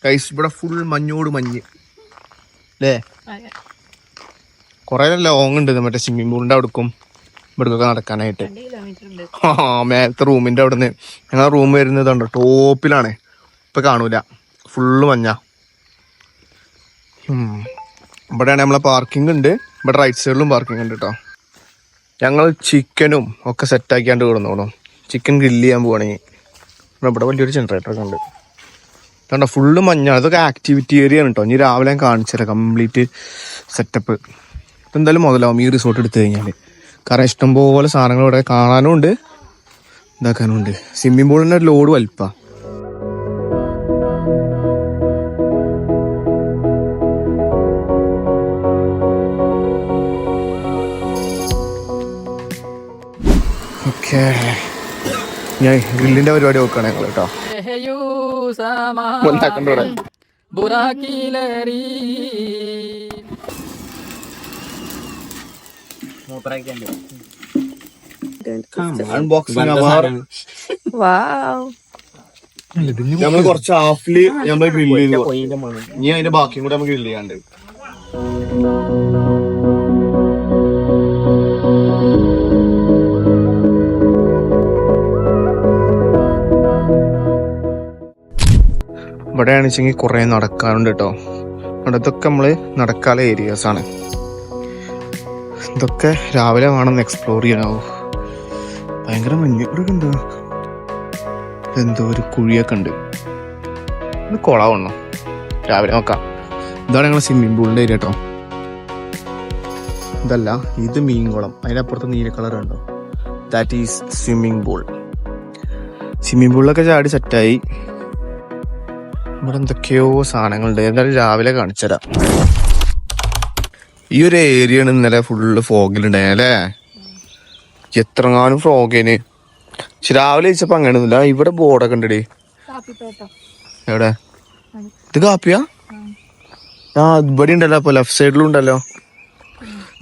Guys ഇവിടെ full മഞ്ഞോട് മഞ്ഞ് അല്ലേ? കൊറേ ലോങ് ഉണ്ട് മറ്റേ സ്വിമ്മിംഗ് പൂളിന്റെ അവിടേക്കും ഇവിടേക്കൊക്കെ നടക്കാനായിട്ട്. മേലത്തെ റൂമിന്റെ അവിടെ നിന്ന് ഞങ്ങൾ റൂം വരുന്നതുണ്ടോ ടോപ്പിലാണ്. ഇപ്പൊ കാണൂല, ഫുള്ള് മഞ്ഞ. ഇവിടെയാണ് നമ്മളെ പാർക്കിംഗ് ഉണ്ട്. ഇവിടെ റൈറ്റ് സൈഡിലും പാർക്കിംഗ് ഉണ്ട് കേട്ടോ. ഞങ്ങൾ ചിക്കനും ഒക്കെ സെറ്റാക്കിയാണ്ട് കിടന്നോളും. ചിക്കൻ ഗ്രില്ല് ചെയ്യാൻ പോവാണെങ്കിൽ ഇവിടെ വലിയൊരു ജനറേറ്ററൊക്കെ ഉണ്ട് കണ്ടോ. ഫുള്ള് മഞ്ഞ. അതൊക്കെ ആക്ടിവിറ്റി ഏരിയ ആണ് കേട്ടോ. ഇനി രാവിലെ ഞാൻ കാണിച്ചുതരാം കംപ്ലീറ്റ് സെറ്റപ്പ്. ഇതെന്തായാലും മുതലാവും ഈ റിസോർട്ട് എടുത്തു കഴിഞ്ഞാൽ. കാരണം ഇഷ്ടംപോലെ സാധനങ്ങൾ ഇവിടെ കാണാനും ഉണ്ട് ഇതാക്കാനും ഉണ്ട്. സ്വിമ്മിംഗ് പൂളിൻ്റെ ഒരു ലോഡ് വലിപ്പാ. ഓക്കെ, ഞാൻ ഗ്രില്ലിന്റെ പരിപാടി നോക്കുകയാണ് ഞങ്ങൾ കേട്ടോ. നമ്മള് കുറച്ച് ഹാഫില് നമ്മള് ഗ്രില്ല് ചെയ്തു. ഇനി അതിന്റെ ബാക്കിയും കൂടെ നമുക്ക് ഗ്രില്ല് ചെയ്യാണ്ട്. ഇവിടെയാണെന്ന് വെച്ചെങ്കിൽ കുറെ നടക്കാറുണ്ട് കേട്ടോ. ഇതൊക്കെ നമ്മള് നടക്കാനുള്ള ഏരിയാസ് ആണ്. ഇതൊക്കെ രാവിലെ വേണം എക്സ്പ്ലോർ ചെയ്യാനാവൂ. ഭയങ്കര മഞ്ഞൊക്കെ ഉണ്ട്. എന്തോ ഒരു കുഴിയൊക്കെ ഉണ്ട്. ഇത് കുളമാണോ? രാവിലെ നോക്കാം. ഇതാണ് ഞങ്ങൾ സ്വിമ്മിംഗ് പൂളിന്റെ ഏരിയ കേട്ടോ. ഇതല്ല, ഇത് മീൻകുളം. അതിനപ്പുറത്ത് നീല കളർ ഉണ്ടോ? That is swimming pool. Swimming പൂളിലൊക്കെ ചാടി സെറ്റായി. ഇവിടെ എന്തൊക്കെയോ സാധനങ്ങളുണ്ട്. എന്തായാലും രാവിലെ കാണിച്ചുതരാം. ഈ ഒരു ഏരിയ ആണ് ഇന്നലെ ഫുള്ള് ഫോഗിലുണ്ടായ അല്ലേ? എത്രങ്ങാനും ഫ്രോഗിന്. പക്ഷെ രാവിലെ ചോദിച്ചപ്പോ അങ്ങനെയൊന്നുമില്ല. ഇവിടെ ബോർഡൊക്കെ ഉണ്ടേ. എവിടെ? ഇത് കാപ്പിയാ? ആ ഇവിടെ ഉണ്ടല്ലോ. അപ്പൊ ലെഫ്റ്റ് സൈഡിലും ഉണ്ടല്ലോ.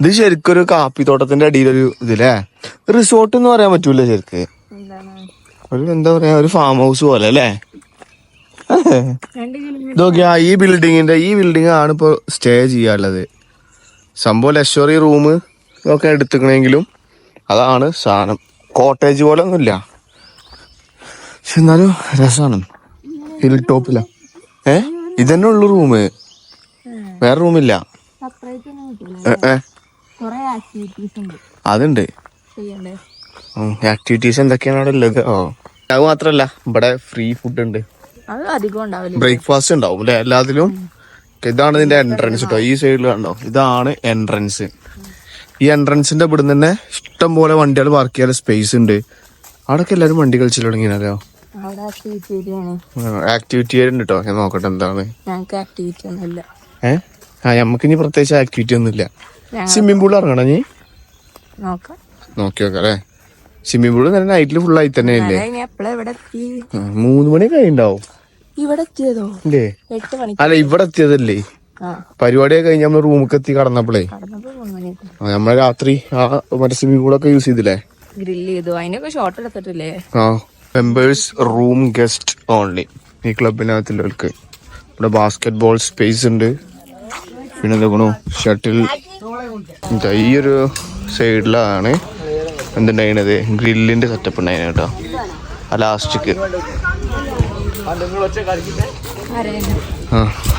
ഇത് ശരിക്കും ഒരു കാപ്പിത്തോട്ടത്തിന്റെ അടിയിലൊരു ഇതില്ലേ? റിസോർട്ട് എന്ന് പറയാൻ പറ്റൂല ശരിക്ക്. ഒരു എന്താ പറയാ, ഒരു ഫാം ഹൗസ് പോലെ അല്ലേ? ഇതൊക്കെയാ ഈ ബിൽഡിംഗ് ആണ് ഇപ്പൊ സ്റ്റേ ചെയ്യാനുള്ളത്. സംഭവം ലക്ഷറി റൂം ഒക്കെ എടുത്തുക്കണെങ്കിലും അതാണ് സാധനം. കോട്ടേജ് പോലെ ഒന്നുമില്ല, പക്ഷെ എന്നാലും രസമാണ്. ഹിൽ ടോപ്പില. ഇതന്നെ ഉള്ളു റൂമ്, വേറെ റൂമില്ല. അതുണ്ട്. ആക്ടിവിറ്റീസ് എന്തൊക്കെയാണ് അവിടെ ഉള്ളത്? അത് മാത്രല്ല ഇവിടെ ഫ്രീ ഫുഡ് ഉണ്ട്. ബ്രേക്ക്ഫാസ്റ്റ് ഉണ്ടാവും അല്ലെ എല്ലാത്തിലും. ഇതാണ് ഇതിന്റെ എൻട്രൻസ് കേട്ടോ. ഈ സൈഡിൽ കണ്ടോ, ഇതാണ് എൻട്രൻസ്. ഈ എൻട്രൻസിന്റെ ഇവിടെ തന്നെ ഇഷ്ടം പോലെ വണ്ടികൾ പാർക്ക് ചെയ്യാൻ സ്പേസ് ഉണ്ട്. അവിടൊക്കെ എല്ലാരും വണ്ടി കളിച്ചു തുടങ്ങിയാലോ. ആക്ടിവിറ്റി ഏരിയ ഉണ്ട് കേട്ടോ. ഞാൻ നോക്കട്ടെ എന്താണ്. നമുക്ക് ഇനി പ്രത്യേകിച്ച് ആക്ടിവിറ്റി ഒന്നും ഇല്ല. സ്വിമ്മിംഗ് പൂൾ ഇറങ്ങണം നീ നോക്കി നോക്കാം അല്ലെ. സ്വിമ്മിംഗ് പൂള് തന്നെ നൈറ്റില് ഫുൾ ആയി തന്നെ ഇല്ലേ? 3 മണി കഴിയുണ്ടാവും. അല്ല ഇവിടെ എത്തിയതല്ലേ പരിപാടിയൊക്കെ കഴിഞ്ഞ് നമ്മള് റൂമൊക്കെ എത്തി കടന്നപ്പോഴേ നമ്മളെ രാത്രി മറ്റേ സ്വിമ്മിംഗ് പൂളൊക്കെ യൂസ് ചെയ്തില്ലേ? Members room guest only. ഈ ക്ലബിനകത്തുള്ളവർക്ക് ഇവിടെ ബാസ്കറ്റ് ബോൾ സ്പേസ് ഉണ്ട്. പിന്നെ എന്താ ഷട്ടിൽ. ഈ ഒരു സൈഡിലാണ് എന്തുണ്ടായിരുന്നത്, ഗ്രില്ലിന്റെ സെറ്റപ്പ് ഉണ്ടായിരുന്നു കേട്ടോ. ആ ലാസ്റ്റിക്ക്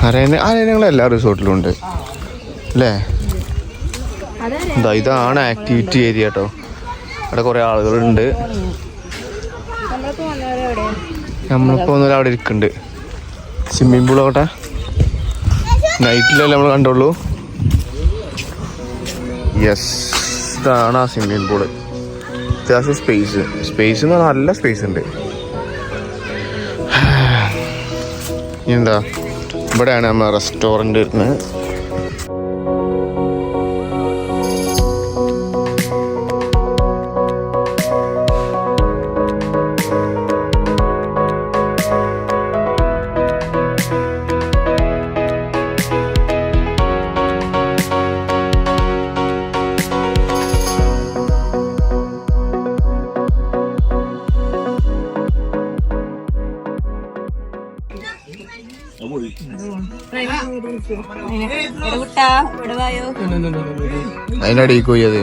അരയണങ്ങൾ എല്ലാ റിസോർട്ടിലും ഉണ്ട് അല്ലേ? ഇതാണ് ആക്ടിവിറ്റി ഏരിയ കേട്ടോ. അവിടെ കുറെ ആളുകളുണ്ട്. നമ്മളിപ്പോ ഒന്നുമില്ല, അവിടെ ഇരിക്കുന്നുണ്ട്. സ്വിമ്മിംഗ് പൂൾ അവിടെ നൈറ്റിലല്ലേ നമ്മൾ കണ്ടുള്ളൂ. യെസ്, ഇതാണ് ആ സ്വിമ്മിംഗ് പൂള്. അത്യാവശ്യം സ്പേസ് എന്ന് പറഞ്ഞാൽ നല്ല സ്പേസ് ഉണ്ട്. എന്താ ഇവിടെയാണ് നമ്മൾ റെസ്റ്റോറൻറ്റ് വരുന്നത്. അതിനടിക്ക് പോയി അത്.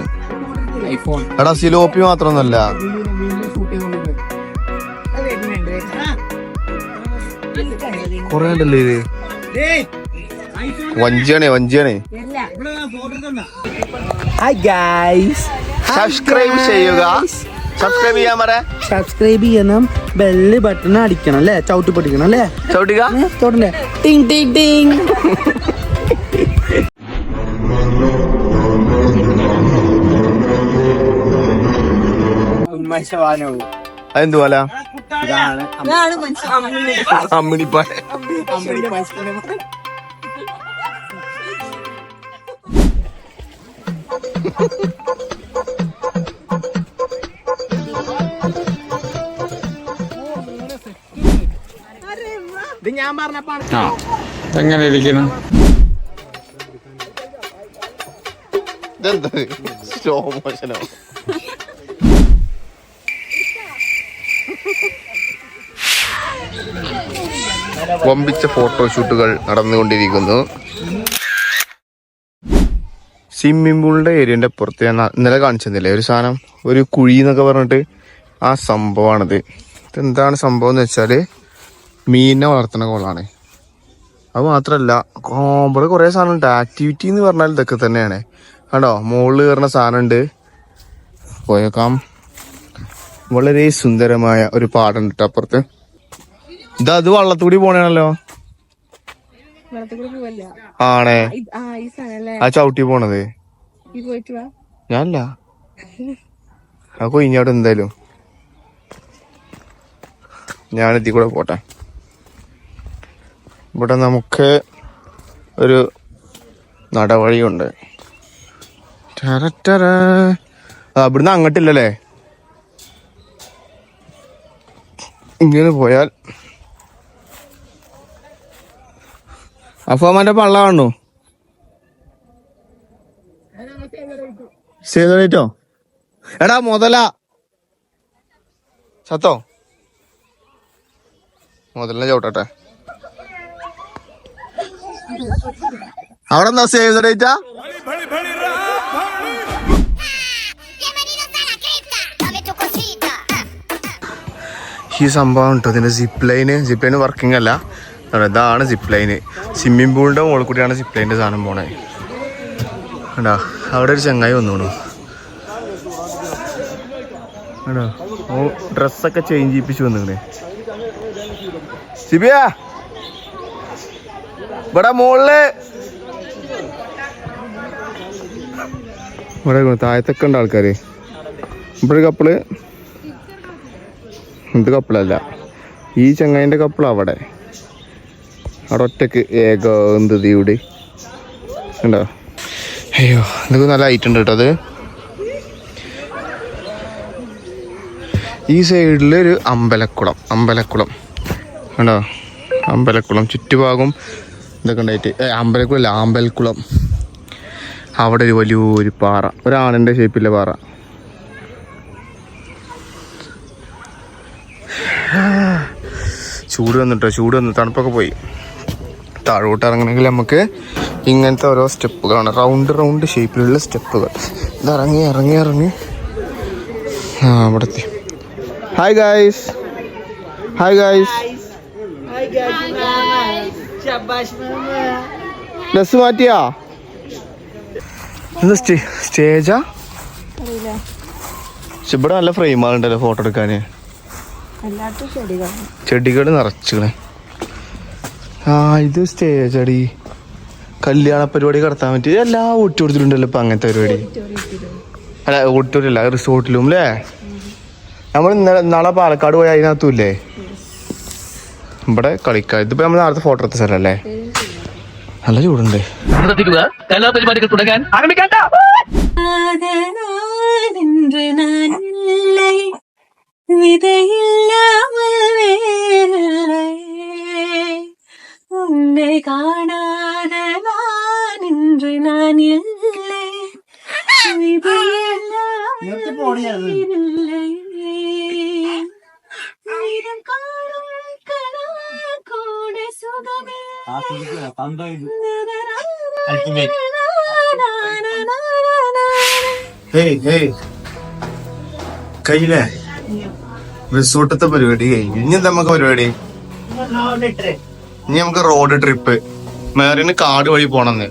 എടാ സിലോപ്പി മാത്രമൊന്നല്ല, കൊറേ ഉണ്ടല്ലേ ഇത്. വഞ്ചിയാണേ. ഹായ് ഗൈസ്, സബ്സ്ക്രൈബ് ചെയ്യുക. സബ്സ്ക്രൈബ് ചെയ്യണം, ബെല്ല് ബട്ടൺ അടിക്കണം അല്ലേ, ചവിട്ടി പൊട്ടിക്കണം അല്ലേ, ചവിട്ടല്ലേ, ടിങ് ടിങ് ടിങ്. അതെന്തുപോലെ അമ്മിണിപ്പാല. ഞാൻ പറഞ്ഞപ്പോ എങ്ങനെ ഇരിക്കുന്നു? ഇതെന്താ സ്ലോ മോഷനോ? വമ്പിച്ച ഫോട്ടോഷൂട്ടുകൾ നടന്നുകൊണ്ടിരിക്കുന്നു. സ്വിമ്മിംഗ് പൂളിന്റെ ഏരിയന്റെ അപ്പുറത്ത് ഞാൻ ഇന്നലെ കാണിച്ചെന്നില്ലേ ഒരു സാധനം, ഒരു കുഴി എന്നൊക്കെ പറഞ്ഞിട്ട്, ആ സംഭവമാണിത്. ഇതെന്താണ് സംഭവം എന്ന് വെച്ചാല് മീനിനെ വളർത്തുന്ന കോളാണ്. അത് മാത്രല്ല ഇവിടെ കുറെ സാധനം ഉണ്ട്. ആക്ടിവിറ്റി എന്ന് പറഞ്ഞാൽ ഇതൊക്കെ തന്നെയാണ്. കണ്ടോ മുകളിൽ കയറുന്ന സാധനം ഉണ്ട്. പോയേക്കാം. വളരെ സുന്ദരമായ ഒരു പാടുണ്ട് കേട്ടോ അപ്പുറത്ത്. അത് വള്ളത്തൂടി പോണേണല്ലോ. ആണേ ആ ചവിട്ടി പോണത് ഞാനല്ല, ആ കൊയിഞ്ഞവിടെ എന്തായാലും ഞാനെത്തി കൂടെ പോട്ടെ. ഇവിടെ നമുക്ക് ഒരു നടവഴിയുണ്ട്. ഇവിടുന്ന് അങ്ങോട്ടില്ലല്ലേ, ഇങ്ങനെ പോയാൽ അഫാമാന്റെ പള്ള കാണു. സേതോ എടാ മുതല സത്തോ, മുതലിനെ ചവിട്ടെ. അവിടെ എന്താ സേവ് ദ ഡേറ്റാ? ഈ സംഭവം കേട്ടോ ഇതിന്റെ സിപ്പ് ലൈന് വർക്കിംഗ് അല്ല. ഇതാണ് സിപ്പ് ലൈന്. സ്വിമ്മിംഗ് പൂളിന്റെ മുകളിൽ കൂടിയാണ് സിപ്പ് ലൈനിന്റെ സാധനം പോണേ. കണ്ടാ അവിടെ ഒരു ചങ്ങായി വന്നോണു. കണ്ടോ ഓ ഡ്രസ്സൊക്കെ ചേഞ്ച് ചെയ്യിപ്പിച്ചു വന്നിങ്ങനെ. സിബിയ ഇവിടെ മുകളില് ഇവിടെ താഴത്തൊക്കെ ഉണ്ട് ആൾക്കാര്. ഇവിടെ ഒരു കപ്പിള്, ഇത് കപ്പിളല്ല, ഈ ചങ്ങായിന്റെ കപ്പിൾ അവിടെ ഒറ്റക്ക് ഏകന്തതിയുടെ ഉണ്ടോ. അയ്യോ ഇതൊക്കെ നല്ല ഹൈറ്റ് ഉണ്ട് കേട്ടോ. അത് ഈ സൈഡിലൊരു അമ്പലക്കുളം ഉണ്ടോ. അമ്പലക്കുളം ചുറ്റുഭാഗം ഇതൊക്കെ ഉണ്ടായിട്ട്, ആമ്പൽക്കുളം. അവിടെ ഒരു വലിയൊരു പാറ, ഒരാണിൻ്റെ ഷേപ്പിലെ പാറ. ചൂട് വന്നു, തണുപ്പൊക്കെ പോയി. താഴോട്ട് ഇറങ്ങണമെങ്കിൽ നമുക്ക് ഇങ്ങനത്തെ ഓരോ സ്റ്റെപ്പുകളാണ്, റൗണ്ട് ഷേപ്പിലുള്ള സ്റ്റെപ്പുകൾ. ഇത് ഇറങ്ങി അവിടെ എത്തി. Hi guys. ഡ്രസ് മാറ്റിയാ? സ്റ്റേജാ? ഇവിടെ നല്ല ഫ്രെയിമാളുണ്ടല്ലോ ഫോട്ടോ എടുക്കാന്. ചെടികൾ നിറച്ചിക്കണേ. ആ ഇത് സ്റ്റേജ് അടി, കല്യാണ പരിപാടി നടത്താൻ പറ്റിയ എല്ലാ ഓഡിറ്റോറിയത്തിലുണ്ടല്ലോ ഇപ്പൊ അങ്ങനത്തെ പരിപാടി. അല്ല ഓഡിറ്റോറിയം അല്ല, റിസോർട്ടിലും അല്ലേ. നമ്മൾ നാളെ പാലക്കാട് പോയി അതിനകത്തും ഇല്ലേ ഇവിടെ കളിക്കാം. ഇതിപ്പോ നമ്മൾ നേരത്തെ ഫോട്ടോ എടുത്ത സ്ഥലല്ലേ. നല്ല ചൂടുണ്ട്. എല്ലാ പരിപാടികൾ തുടങ്ങാൻ ആരംഭിക്കാൻ. உன்னை காணாத நான் இன்று நான் இல்லை, கூட சுகமே കയ്യിലേ റിസോർട്ടത്തെ പരിപാടി കഴിഞ്ഞു. ഇനി എന്താ നമുക്ക് പരിപാടി? ഇനി നമുക്ക് റോഡ് ട്രിപ്പ്. മേറിന് കാട് വഴി പോണെന്ന്.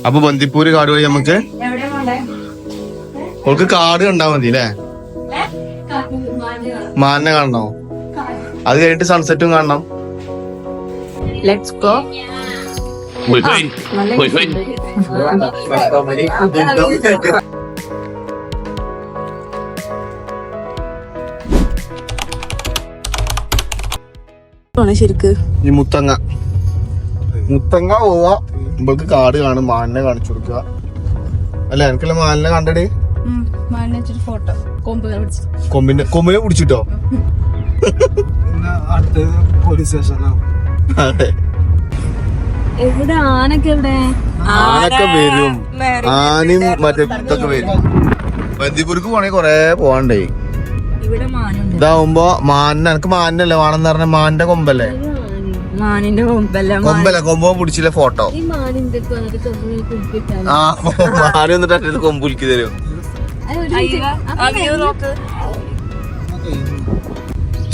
അപ്പൊ ബന്ദിപ്പൂര് കാട് വഴി നമുക്ക് അവൾക്ക് കാട് കണ്ടാ മതി അല്ലേ? മാനിനെ കാണണോ? അത് കഴിഞ്ഞിട്ട് സൺസെറ്റും കാണണം. Let's go. ശരിക്ക് ഈ മുത്തങ്ങ പോവാ. നമ്മൾക്ക് കാട് കാണും. മാനിനെ കാണിച്ചു കൊടുക്കുക അല്ല? എനിക്കല്ല മാനിനെ കണ്ടടി. ഫോട്ടോ കൊമ്പിനെ പിടിച്ചിട്ടോ? അതെ. എവിടെ ആനൊക്കെ? എവിടെ ആനൊക്കെ വരും. ആനയും മറ്റേ ഇതൊക്കെ വരും. ബന്ദിപ്പൂർക്ക് പോണേ കൊറേ പോവാണ്ടേ. ഇവിടെ മാനുണ്ട്. ഇതാവുമ്പോ മാനിന് എനിക്ക് മാനിനല്ലേ വേണമെന്ന് പറഞ്ഞ മാനിന്റെ കൊമ്പല്ലേ? മാനിന്റെ കൊമ്പല്ല. കൊമ്പോ പിടിച്ചില്ല ഫോട്ടോ. ആ മാന് വന്നിട്ട് കൊമ്പുലിക്ക് തരും.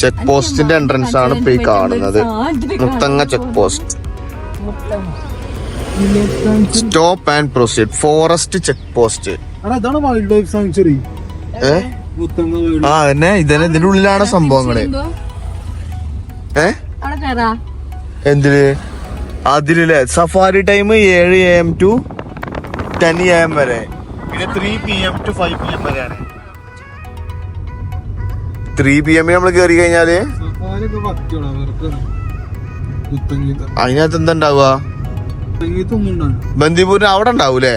ചെക്ക് പോസ്റ്റിന്റെ എൻട്രൻസ് ആണ് ഇപ്പൊ ഈ കാണുന്നത്. Muthanga check post. Stop and proceed. Forest check post. Wild life sanctuary. ആ തന്നെ. ഇതിന്റെ ഉള്ളിലാണ് സംഭവങ്ങള്. എന്തില്? അതിലല്ലേ safari time 7 AM to 10 AM വരെ. പിന്നെ 3 PM to 5 PM വരെയാണ്. 3 PM നമ്മള് കേറി കഴിഞ്ഞാല് അതിനകത്ത് എന്താ ഉണ്ടാവുക? ബന്ദിപ്പൂരിന് അവിടെ ഉണ്ടാവൂലേ?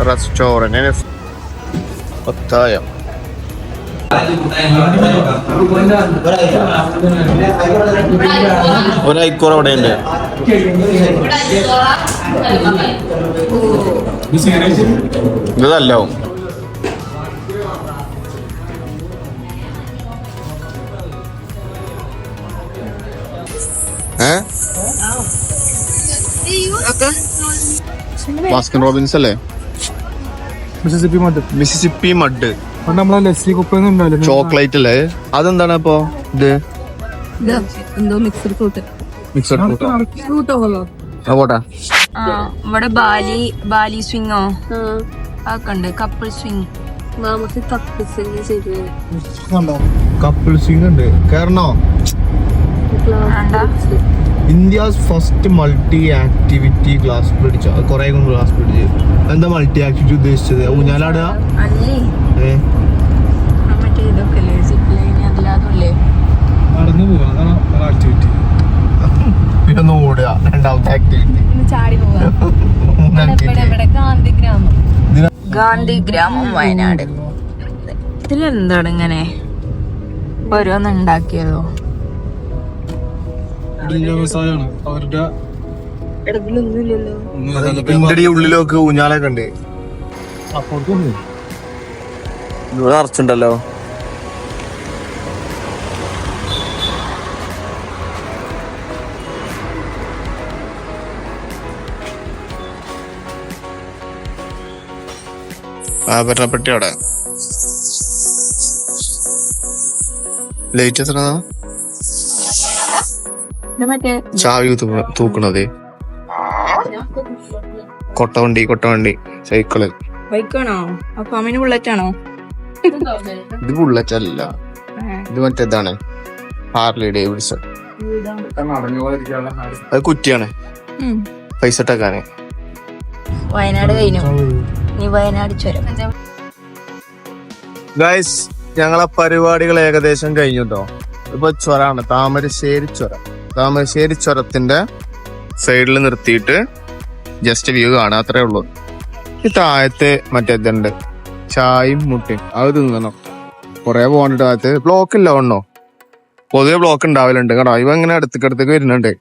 റെസ്റ്റോറന്റ് പത്തായം. ഒരൈക്കൂർ അവിടെ ഉണ്ട്. ഇതല്ലോ ബാസ്കിൻ റോബിൻസ് അല്ലേ? Mississippi mud. ചോക്ലേറ്റ് അല്ലേ? അതെന്താണ് അപ്പൊ? ഇത് എന്തോ മിക്സഡ് ഫ്രൂട്ട്. പോട്ടെ. ഇവിടെ ബാലി സ്വിങ്ങോ ഒക്കെ ഉണ്ട്. Couple swing. നമുക്ക് കപ്പിൾ സ്വിങ് ഉണ്ട്. കേറണോ? India's first multi activity glass bridge. കൊറേ ഗ്ലാസ് ബ്രിഡ്ജ്. എന്താ മൾട്ടി ആക്ടിവിറ്റി ഉദ്ദേശിച്ചത്? ഊഞ്ഞാലാടുക? മറ്റേ ഇതൊക്കെ നടന്നു പോവാ ആക്ടിവിറ്റി. പിന്നെ ഒന്ന് ഓടുക. രണ്ടാമത്തെ ആക്ടിവിറ്റി ചാടി പോവാ. ഗാന്ധി ഗ്രാമം വയനാട്. ഇതിലെന്താണ് ഇങ്ങനെ ഓരോന്ന് ഉണ്ടാക്കിയതോ? അവരുടെ ഉള്ളിലൊക്കെ ഊഞ്ഞാലൊക്കെ ഉണ്ട്. ഇവിടെ നിറച്ചുണ്ടല്ലോ. ആഭരണപ്പെട്ടി അവിടെ. ലൈറ്റ് എത്ര? ചാവി തൂക്കണത്. കൊട്ടവണ്ടി സൈക്കിള്. ബൈക്കാണോ? അപ്പൊ അമ്മന് ബുള്ളറ്റ് ആണോ? ഇത് ബുള്ളറ്റ് അല്ല, ഇത് മറ്റേതാണ് ഹാർലി ഡേവിഡ്സൺ. അത് കുറ്റിയാണ് പൈസ ഇട്ടേക്കാന്. വയനാട് കഴിഞ്ഞു. നീ വയനാട് ചുരം. ഗൈസ്, ഞങ്ങളെ പരിപാടികൾ ഏകദേശം കഴിഞ്ഞു കേട്ടോ. ഇപ്പൊ ചുരാണ് താമരശ്ശേരി ചുരം. താമരശ്ശേരി ചുരത്തിന്റെ സൈഡിൽ നിർത്തിയിട്ട് ജസ്റ്റ് വ്യൂ കാണാം, അത്രേ ഉള്ളൂ. ഈ താഴത്തെ മറ്റേതുണ്ട് ചായയും മുട്ടയും, അത് തിന്നണം. കൊറേ പോകാനിട്ട് ഭാഗത്ത് ബ്ലോക്ക് ഇല്ല ഒന്നോ പൊതുവെ ബ്ലോക്ക് ഉണ്ടാവലുണ്ട് കേട്ടോ ഇവ ഇങ്ങനെ അടുത്തേക്ക് വരുന്നുണ്ട്